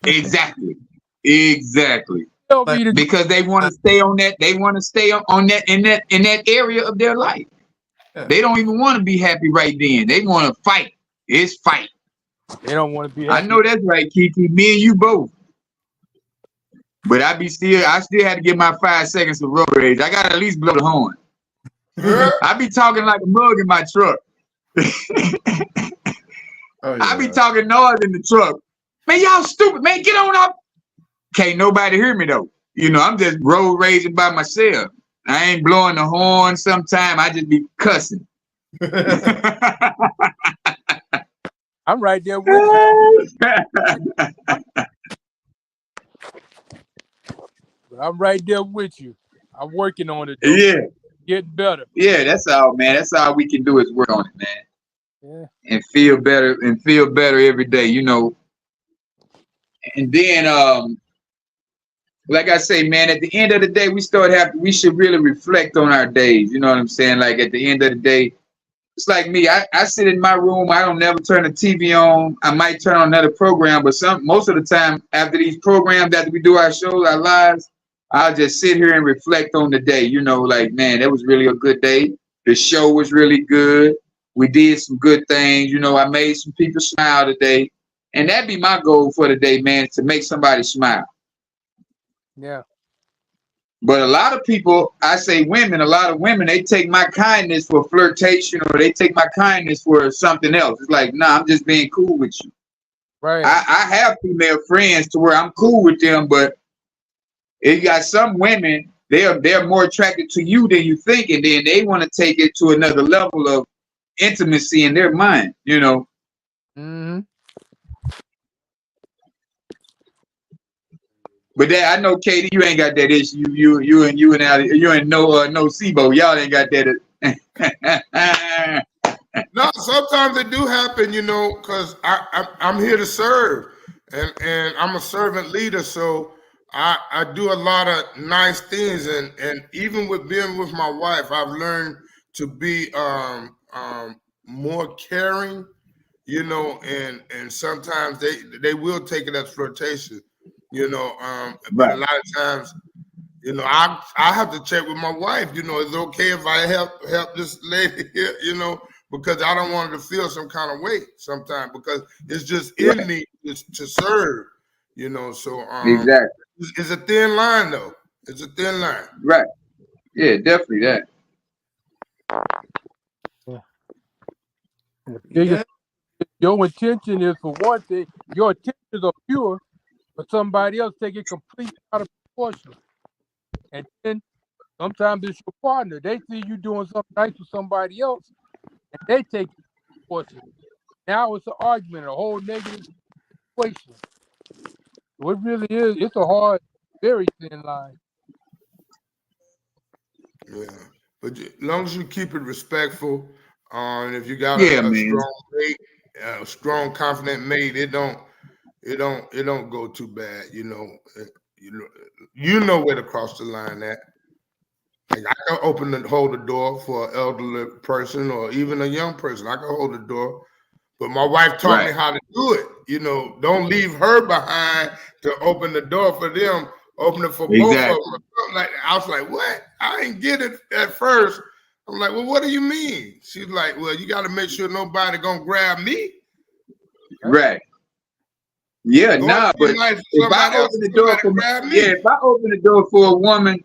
Exactly. Like, because they want to stay on that. They want to stay on that in that area of their life. Yeah. They don't even want to be happy right then. They want to fight. It's fight. They don't want to be happy. I know that's right, Kiki. Me and you both. But I still had to get my 5 seconds of road rage. I got to at least blow the horn. I be talking like a mug in my truck. I be talking noise in the truck. Man, y'all stupid. Man, get on up. Can't nobody hear me though. I'm just road raging by myself. I ain't blowing the horn sometime. I just be cussing. I'm right there with you. I'm right there with you. I'm working on it. Though. Yeah. Getting better. Yeah, that's all, man. That's all we can do is work on it, man. Yeah. And feel better every day, And then like I say, man, at the end of the day, we should really reflect on our days. You know what I'm saying? Like at the end of the day, it's like me. I sit in my room. I don't never turn the TV on. I might turn on another program, but most of the time after these programs, after we do our shows, our lives, I'll just sit here and reflect on the day. Like, man, that was really a good day. The show was really good. We did some good things. I made some people smile today. And that'd be my goal for the day, man, to make somebody smile. Yeah. But a lot of people, a lot of women, they take my kindness for flirtation or they take my kindness for something else. It's like, nah, I'm just being cool with you. Right. I have female friends to where I'm cool with them, but you got some women, they're more attracted to you than you think, and then they want to take it to another level of intimacy in their mind, Mm-hmm. But that I know, Katie, you ain't got that issue. You and Ali, you and no SIBO, y'all ain't got that. No, sometimes it do happen, because I'm here to serve, and I'm a servant leader, so I do a lot of nice things, and even with being with my wife, I've learned to be more caring, and sometimes they will take it as flirtation, but a lot of times, I have to check with my wife, is it okay if I help this lady here, because I don't want her to feel some kind of way sometimes, because it's just in me to serve, so exactly. It's a thin line though. It's a thin line. Right. Yeah, definitely that. And the biggest, your intention is, for one thing, your intentions are pure, but somebody else take it completely out of proportion. And then sometimes it's your partner. They see you doing something nice with somebody else, and they take it out of proportion. Now it's an argument, a whole negative situation. So it really is. It's a hard, very thin line. Yeah, but as long as you keep it respectful, and if you got Yeah, a man. strong mate, a strong, confident mate, it don't go too bad. You know where to cross the line at. Like I can hold the door for an elderly person or even a young person. I can hold the door, but my wife taught me how to do it. Don't leave her behind to open the door for them. Open it for both of them. Like I was like, what? I didn't get it at first. I'm like, well, what do you mean? She's like, well, you got to make sure nobody gonna grab me. Right. Yeah, nah, but if I open the door for if I open the door for a woman,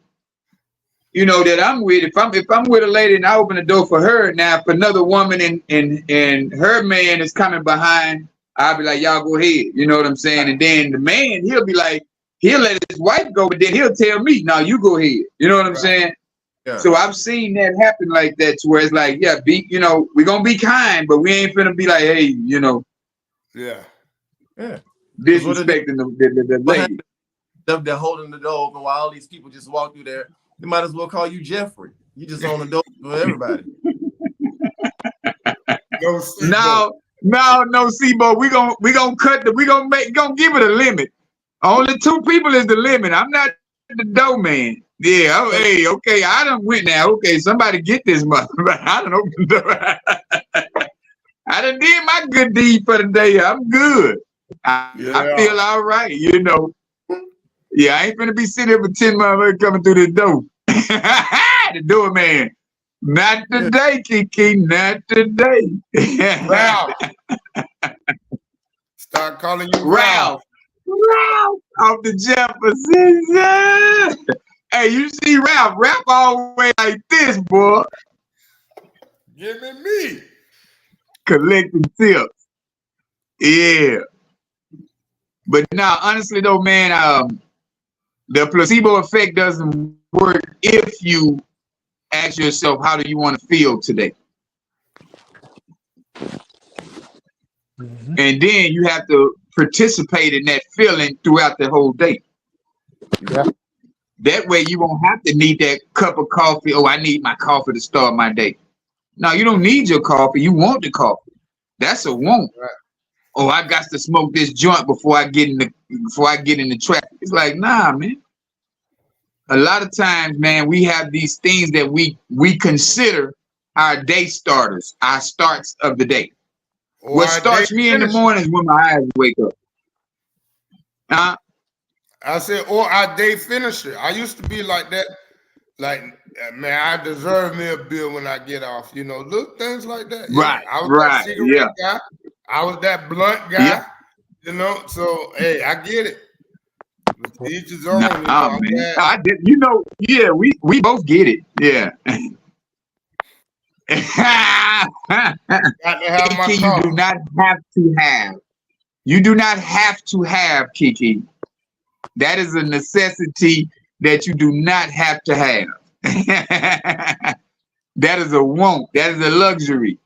that I'm with, if I'm with a lady and I open the door for her, now if another woman and her man is coming behind, I'll be like, y'all go ahead. You know what I'm saying? And then the man, he'll be like, he'll let his wife go, but then he'll tell me, "No, you go ahead." You know what I'm saying? Yeah. So I've seen that happen like that, to where it's like, yeah, we're gonna be kind, but we ain't finna be like, hey, yeah, disrespecting the lady. They're holding the door open while all these people just walk through there. They might as well call you Jeffrey. You just on the door for everybody. No, Sebo. We gonna give it a limit. Only 2 people is the limit. I'm not the dough man. Yeah, hey, okay, I done went now. Okay, somebody get this mother. I done opened the door. I done did my good deed for the day. I'm good. I feel all right, Yeah, I ain't finna be sitting here for 10 motherfuckers coming through the door. The door man. Not today, Kiki. Not today. Ralph. Start calling you Ralph. Ralph off the Jefferson. Hey, you see Ralph always like this, boy. Giving me. Collecting tips. Yeah. But now, honestly though, man, the placebo effect doesn't work if you ask yourself, how do you want to feel today? Mm-hmm. And then you have to participate in that feeling throughout the whole day. Yeah. That way you won't have to need that cup of coffee. Oh, I need my coffee to start my day. No, you don't need your coffee. You want the coffee. That's a want. Right. Oh, I got to smoke this joint before I get in the traffic. It's like, nah, man. A lot of times, man, we have these things that we consider our day starters, our starts of the day. Or what starts me in the morning is when my eyes wake up. I said, or our day finisher. I used to be like that. Like, man, I deserve me a bill when I get off. Little things like that. Right. I was that cigarette guy. I was that blunt guy. Yeah. So hey, I get it. Each his own. Man. I did. Yeah, we both get it. Yeah. Got to have my Kiki, you do not have to have. You do not have to have, Kiki. That is a necessity that you do not have to have. That is a want. That is a luxury.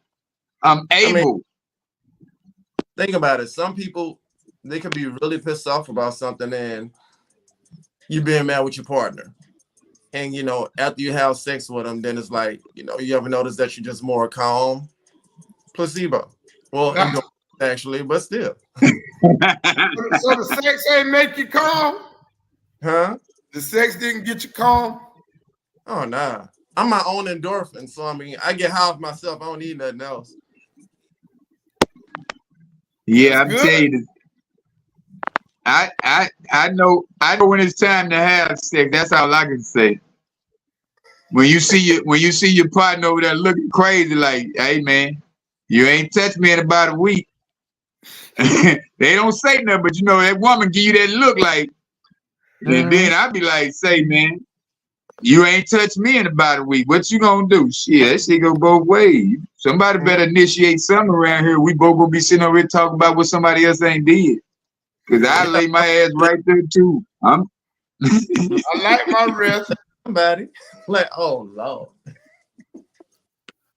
Think about it. Some people, they can be really pissed off about something, and you being mad with your partner. And, after you have sex with them, then it's like, you ever notice that you're just more calm? Placebo. Well, actually, but still. So the sex ain't make you calm? Huh? The sex didn't get you calm? Oh, nah. I'm my own endorphin, so I get high off myself. I don't need nothing else. Yeah, I'm telling you. I know when it's time to have sex. That's all I can say. When you see your partner over there looking crazy, like, hey man, you ain't touched me in about a week. They don't say nothing, but that woman give you that look like, and then I be like, say man, you ain't touched me in about a week. What you gonna do? Shit, that shit go both ways. Somebody better initiate something around here. We both gonna be sitting over here talking about what somebody else ain't did. Cause I lay my ass right there too. I like my rest. Somebody like, oh Lord.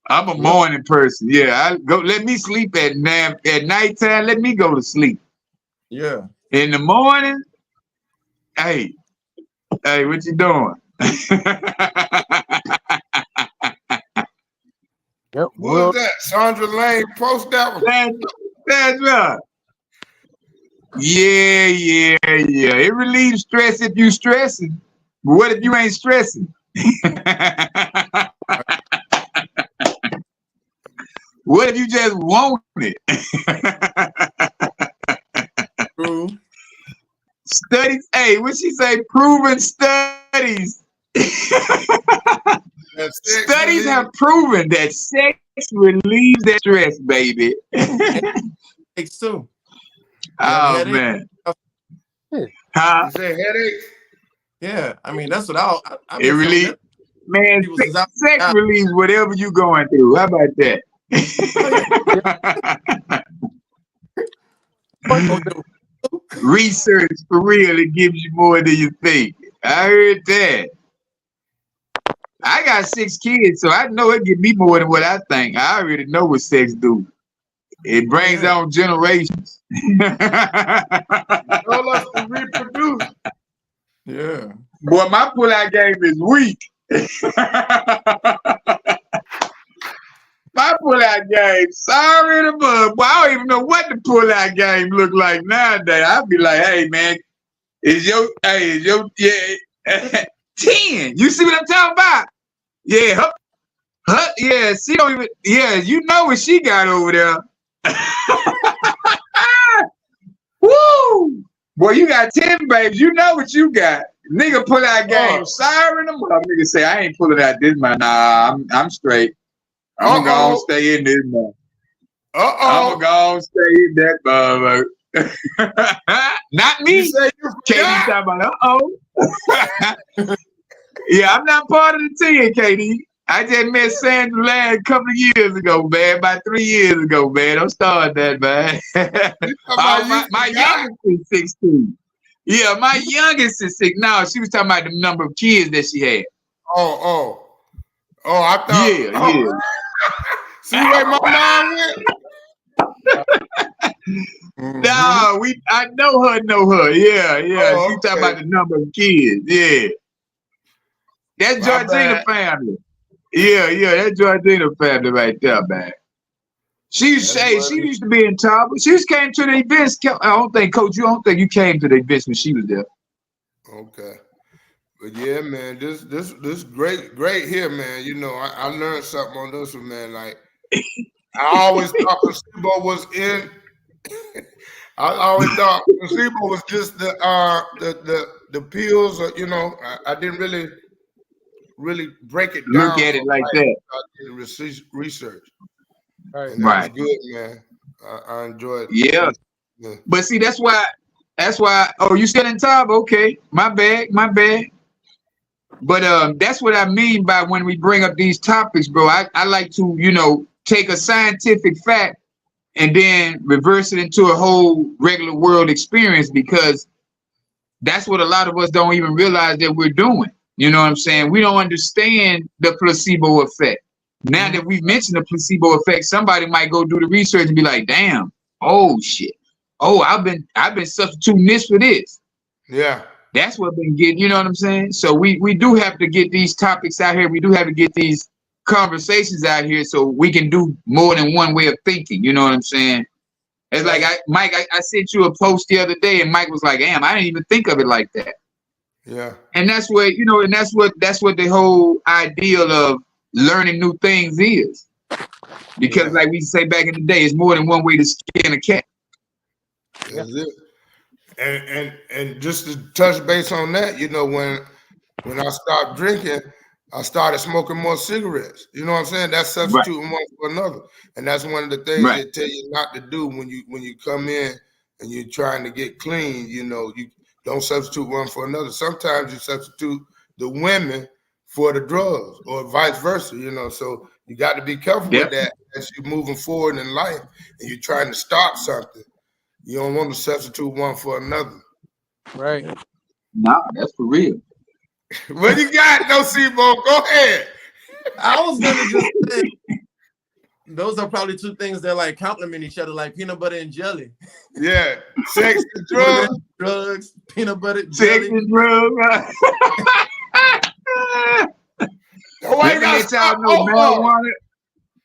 I'm a morning person. Yeah, I go. Let me sleep at nighttime. Let me go to sleep. Yeah. In the morning, hey, what you doing? Yep. What was that? Sandra Lane post that one. That's right. Yeah. It relieves stress if you stressing. But what if you ain't stressing? What if you just want it? True. Studies, hey, what she say? Proven studies. Studies have proven that sex relieves that stress, baby. Headaches too. Oh man. You say headaches? Yeah, I mean that's what I It relieves. Man, sex relieves whatever you going through. How about that? Research for real, it gives you more than you think. I heard that. I got 6 kids, so I know it give me more than what I think. I already know what sex do. It brings on generations. All us to reproduce. Yeah. Boy, my pull-out game is weak. My pull-out game, sorry the bug. Boy, I don't even know what the pull-out game look like nowadays. I'll be like, hey man, is your 10. You see what I'm talking about? Yeah, yeah, she don't even, yeah, you know what she got over there. Woo! Boy, you got 10 babies, you know what you got. Nigga pull out game, sorry the mother. Nigga say, I ain't pulling out this man. Nah, I'm straight. I'm gonna stay in this man. I'm gonna stay in that Not me. Katie talking about Yeah, I'm not part of the team, Katie. I just met Sandra last couple of years ago, man. About 3 years ago, man. Don't start that, man. My youngest is 16. Yeah, my youngest is 6. No, she was talking about the number of kids that she had. I thought. Yeah. See where my mind went? No, I know her. Yeah. She talking about the number of kids. Yeah. That's Georgina family. Yeah, that's Georgina family right there, man. She used to be in Taba. She just came to the events. I don't think you came to the events when she was there. Okay. But yeah, man, this great here, man. You know, I learned something on this one, man. Like I always thought placebo was in. I always thought placebo was just the pills. Or, you know, I didn't really break it down. Look at it like that. I did research. Right. And that was good, man. I enjoyed it. Yeah. But see, that's why. Oh, you still in Taba? Okay, my bad. But that's what I mean by when we bring up these topics, bro. I like to, take a scientific fact and then reverse it into a whole regular world experience, because that's what a lot of us don't even realize that we're doing. You know what I'm saying? We don't understand the placebo effect. Now that we've mentioned the placebo effect, somebody might go do the research and be like, damn, oh shit. Oh, I've been substituting this for this. Yeah. That's what been getting, you know what I'm saying? So we do have to get these topics out here. We do have to get these conversations out here so we can do more than one way of thinking. You know what I'm saying? It's like Mike, I sent you a post the other day and Mike was like, damn, I didn't even think of it like that. Yeah. And that's what, that's what the whole ideal of learning new things is. Because like we say back in the day, it's more than one way to skin a cat. That's it. And just to touch base on that, when I stopped drinking, I started smoking more cigarettes. You know what I'm saying? That's substituting one for another. And that's one of the things they tell you not to do when you come in and you're trying to get clean. You don't substitute one for another. Sometimes you substitute the women for the drugs or vice versa, So You got to be careful with that as you're moving forward in life and you're trying to start something. You don't want to substitute one for another. Right. Nah, that's for real. What you got, no Sebo? Go ahead. I was gonna just say those are probably two things that like complement each other, like peanut butter and jelly. Yeah, sex and drugs. Drugs, peanut butter, Sex jelly. and drugs. Let me let y'all know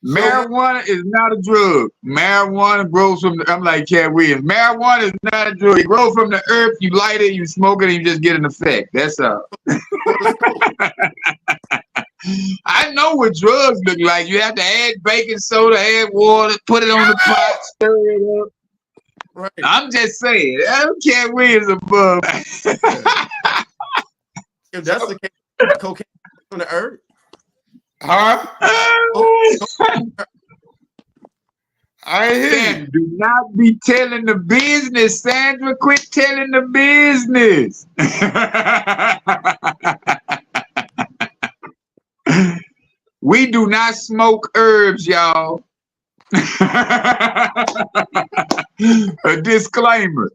marijuana is not a drug. Marijuana grows from I'm like Cat Williams. Marijuana is not a drug. It grows from the earth. You light it, you smoke it, and you just get an effect. That's all. I know what drugs look like. You have to add baking soda, add water, put it on the pot, stir it up. Right. I'm just saying. I don't care where it's above. If that's the case, cocaine from the earth. Huh? I ain't hear you. Do not be telling the business, Sandra. Quit telling the business. We do not smoke herbs, y'all. A disclaimer.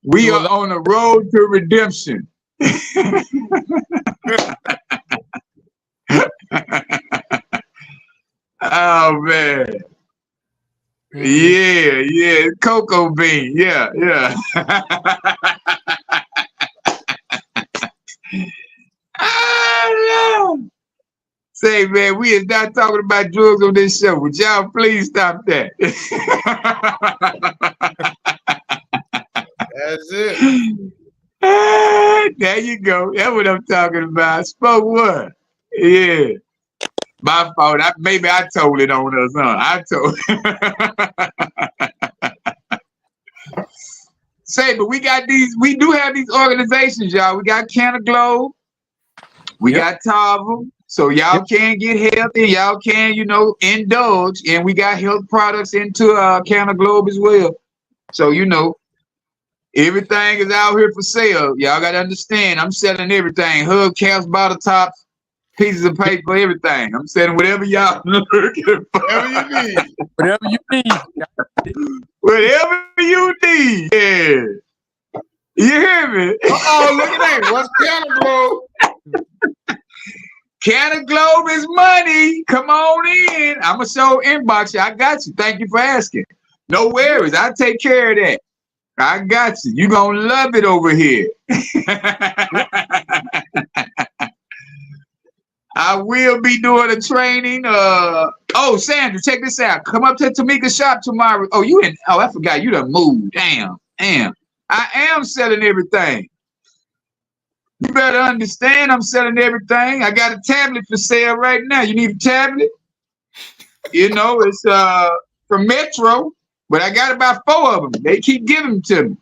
We are on a road to redemption. Oh man. Yeah, cocoa bean. Yeah. Oh, no. Say, man, we is not talking about drugs on this show. Would y'all please stop that? That's it. There you go. That's what I'm talking about. Spoke what? Yeah. My fault. Maybe I told it on us, huh? I told. Say, but we do have these organizations, y'all. We got Canna Globe. We got Tava. So y'all can get healthy. Y'all can, indulge. And we got health products into Canna Globe as well. So, everything is out here for sale. Y'all got to understand, I'm selling everything. Hubcaps, bottle tops, pieces of paper, everything. I'm selling whatever y'all looking for. Whatever you need. Whatever you need. Whatever you need. Yeah. You hear me? Uh-oh, look at that. What's Canna Globe? Canna Globe is money. Come on in. I'm going to show inbox you. I got you. Thank you for asking. No worries. I'll take care of that. I got you. You're going to love it over here. I will be doing a training. Sandra, check this out. Come up to Tamika's shop tomorrow. I forgot. You done moved. Damn. I am selling everything. You better understand I'm selling everything. I got a tablet for sale right now. You need a tablet? It's from Metro. But I got about 4 of them. They keep giving them to me.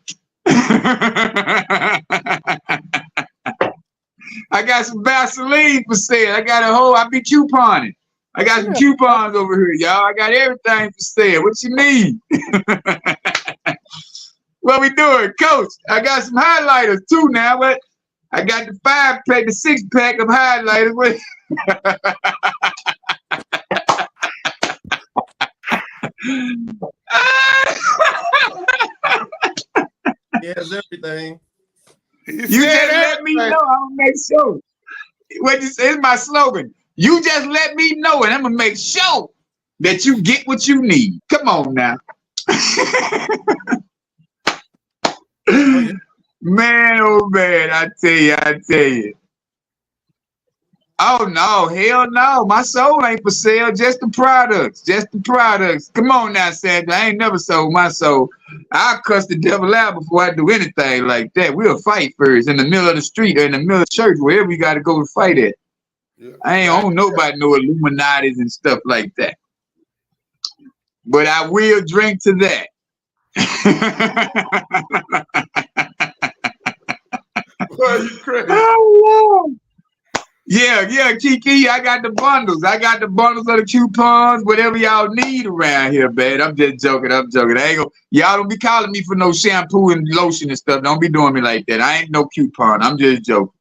I got some Vaseline for sale. I be couponing. I got some coupons over here, y'all. I got everything for sale. What you need? What we doing, Coach? I got some highlighters too now. But I got the 5-pack, the 6-pack of highlighters. Yes, everything. You just let me know. I'm gonna make sure. What you say is my slogan. You just let me know, and I'm gonna make sure that you get what you need. Come on now. Man, oh man, I tell you. Oh no, hell no. My soul ain't for sale, just the products. Come on now, Sandra. I ain't never sold my soul. I'll cuss the devil out before I do anything like that. We'll fight first in the middle of the street or in the middle of the church, wherever we got to go to fight at. Yeah, I ain't own nobody no Illuminatis and stuff like that. But I will drink to that. Boy, you crazy. Oh, Lord. Yeah, Kiki, I got the bundles. I got the bundles of the coupons, whatever y'all need around here, man. I'm just joking. I ain't gonna, y'all don't be calling me for no shampoo and lotion and stuff. Don't be doing me like that. I ain't no coupon. I'm just joking.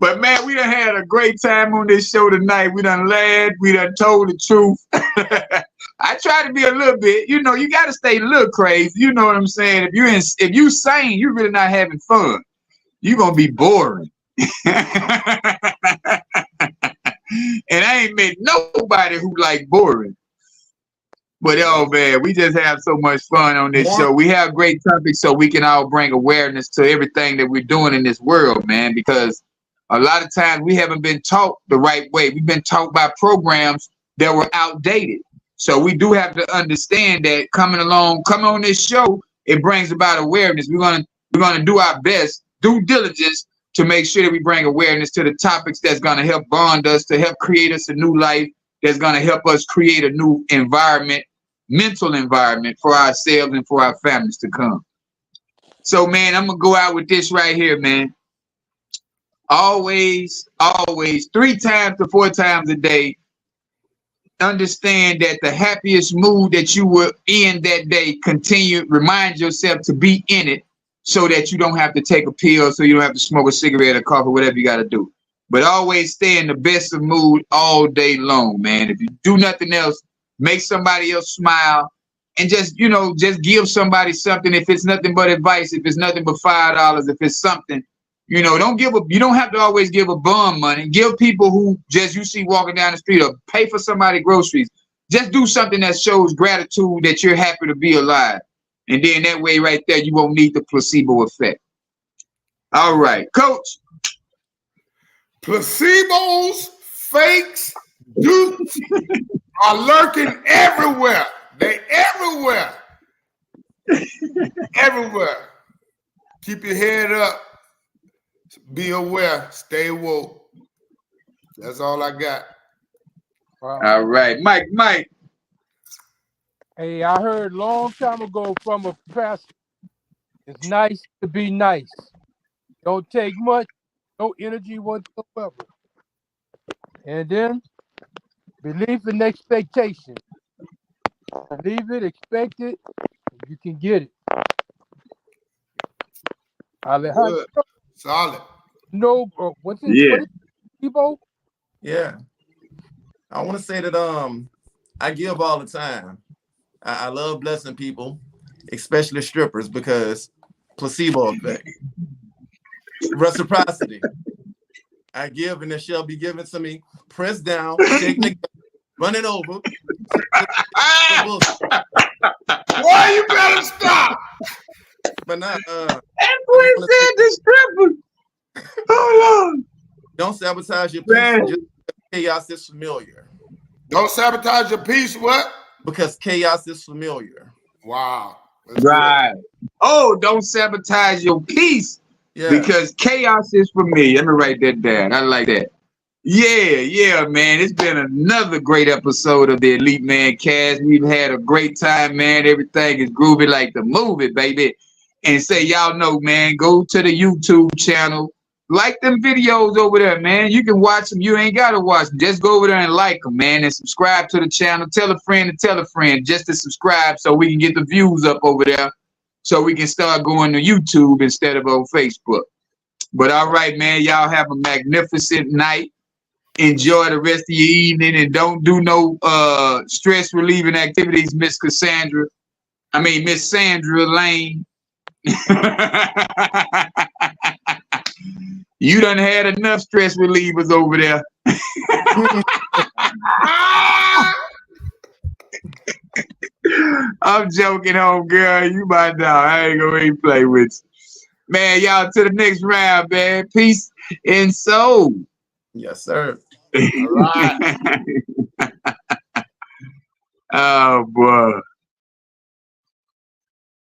But man, we done had a great time on this show tonight. We done laughed. We done told the truth. I try to be a little bit, you know, you got to stay a little crazy. You know what I'm saying? If you sane, you're really not having fun. You're going to be boring. And I ain't met nobody who like boring. But oh man, we just have so much fun on this show. We have great topics so we can all bring awareness to everything that we're doing in this world, man, because a lot of times we haven't been taught the right way. We've been taught by programs that were outdated. So we do have to understand that coming on this show, it brings about awareness. We're gonna do our best, due diligence, to make sure that we bring awareness to the topics that's gonna help bond us, to help create us a new life, that's gonna help us create a new environment, mental environment for ourselves and for our families to come. So man, I'm gonna go out with this right here, man. Always 3 times to 4 times a day, understand that the happiest mood that you were in that day, remind yourself to be in it so that you don't have to take a pill, so you don't have to smoke a cigarette or coffee, whatever you got to do. But always stay in the best of mood all day long, man. If you do nothing else, make somebody else smile, and just give somebody something. If it's nothing but advice, if it's nothing but $5, if it's something, you don't have to always give a bum money. Give people who just you see walking down the street, or pay for somebody groceries. Just do something that shows gratitude that you're happy to be alive. And then that way right there, you won't need the placebo effect. All right, Coach. Placebos, fakes, dupes are lurking everywhere. They everywhere. Everywhere. Keep your head up. Be aware. Stay woke. That's all I got. Wow. All right. Mike. Hey, I heard a long time ago from a pastor, it's nice to be nice. Don't take much, no energy whatsoever. And then, belief and expectation. Believe it, expect it, you can get it. Good. Solid. No, what's it? Yeah. What is it, Evo? Yeah. I want to say that I give all the time. I love blessing people, especially strippers, because placebo effect. Reciprocity. I give and it shall be given to me. Press down, shake the run it over. Boy, you better stop. But not that boy said the stripper. Hold on. Don't sabotage your peace. Just chaos is familiar. Don't sabotage your peace. What? Because chaos is familiar. Wow. That's right. Good. Oh, don't sabotage your peace. Yeah. Because chaos is familiar. Let me write that down. I like that. Yeah, man. It's been another great episode of the Elite Mancast. We've had a great time, man. Everything is groovy like the movie, baby. And say, y'all know, man, go to the YouTube channel. Like them videos over there, man. You can watch them. You ain't got to watch them. Just go over there and like them, man. And subscribe to the channel. Tell a friend to tell a friend just to subscribe so we can get the views up over there. So we can start going to YouTube instead of on Facebook. But all right, man. Y'all have a magnificent night. Enjoy the rest of your evening. And don't do no stress relieving activities, Miss Sandra Lane. You done had enough stress relievers over there. I'm joking, home girl. You my dog. I ain't gonna even play with you. Man, y'all to the next round, man. Peace and soul. Yes, sir. All right. Oh boy.